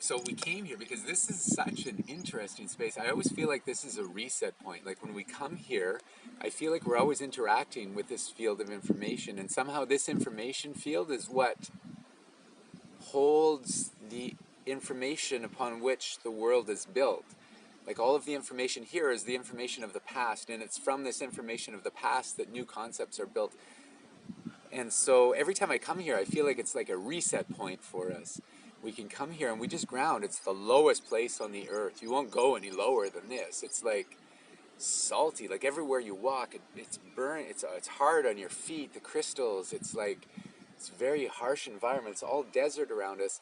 So we came here because this is such an interesting space. I always feel like this is a reset point. Like when we come here, I feel like we're always interacting with this field of information, and somehow this information field is what holds the information upon which the world is built. Like all of the information here is the information of the past, and it's from this information of the past that new concepts are built. And so every time I come here, I feel like it's like a reset point for us. We can come here and we just ground. It's the lowest place on the earth. You won't go any lower than this. It's like salty. Like everywhere you walk, it's burnt. It's hard on your feet. The crystals. It's like it's a very harsh environment. It's all desert around us.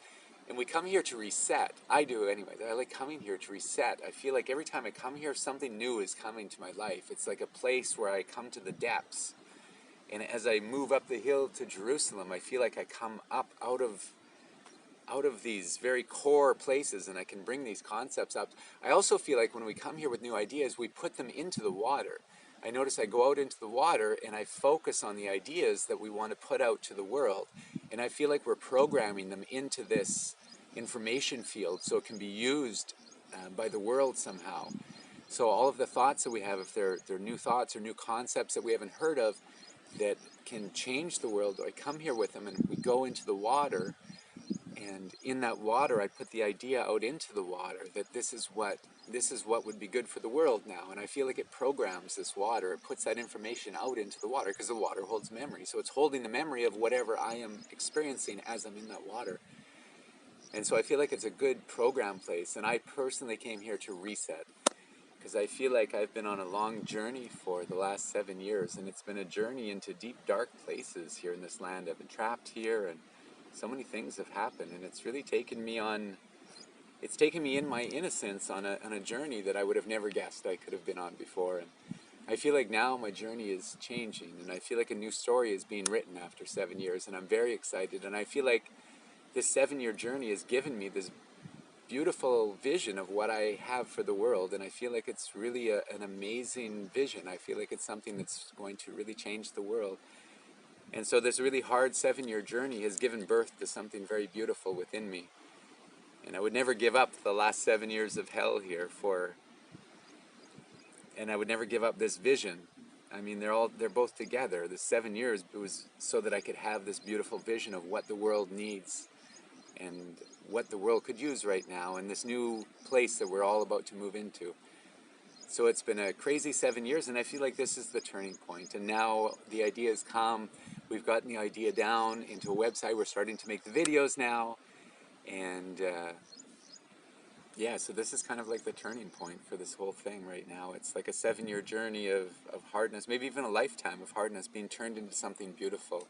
And we come here to reset. I do anyway. I like coming here to reset. I feel like every time I come here, something new is coming to my life. It's like a place where I come to the depths. And as I move up the hill to Jerusalem, I feel like I come up out of these very core places, and I can bring these concepts up. I also feel like when we come here with new ideas, we put them into the water. I notice I go out into the water and I focus on the ideas that we want to put out to the world. And I feel like we're programming them into this information field so it can be used by the world somehow. So all of the thoughts that we have, if they're new thoughts or new concepts that we haven't heard of, that can change the world, I come here with them and we go into the water, and in that water I put the idea out into the water that this is what would be good for the world now. And I feel like it programs this water. It puts that information out into the water because the water holds memory. So it's holding the memory of whatever I am experiencing as I'm in that water. And so I feel like it's a good program place. And I personally came here to reset, because I feel like I've been on a long journey for the last 7 years, and it's been a journey into deep, dark places here in this land. I've been trapped here, and so many things have happened, and it's really taken me in my innocence on a journey that I would have never guessed I could have been on before. And I feel like now my journey is changing, and I feel like a new story is being written after 7 years, and I'm very excited. And I feel like this 7-year journey has given me this beautiful vision of what I have for the world, and I feel like it's really an amazing vision. I feel like it's something that's going to really change the world. And so this really hard 7-year journey has given birth to something very beautiful within me. And I would never give up the last 7 years of hell here and I would never give up this vision. I mean, they're both together. The 7 years, it was so that I could have this beautiful vision of what the world needs and what the world could use right now in this new place that we're all about to move into. So it's been a crazy 7 years, and I feel like this is the turning point. And now the idea has come. We've gotten the idea down into a website. We're starting to make the videos now. And yeah, so this is kind of like the turning point for this whole thing right now. It's like a 7-year journey of hardness, maybe even a lifetime of hardness being turned into something beautiful.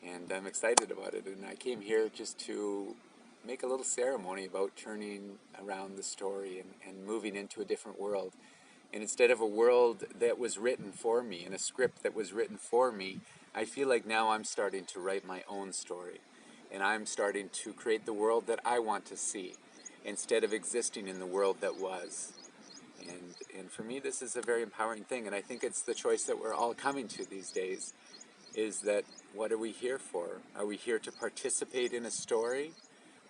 And I'm excited about it. And I came here just to make a little ceremony about turning around the story and moving into a different world. And instead of a world that was written for me and a script that was written for me, I feel like now I'm starting to write my own story. And I'm starting to create the world that I want to see instead of existing in the world that was. And for me, this is a very empowering thing. And I think it's the choice that we're all coming to these days, is that what are we here for? Are we here to participate in a story,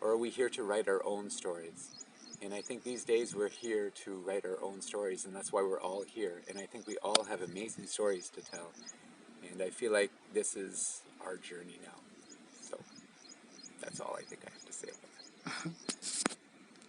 or are we here to write our own stories? And I think these days we're here to write our own stories, and that's why we're all here. And I think we all have amazing stories to tell. And I feel like this is our journey now. So that's all I think I have to say about that.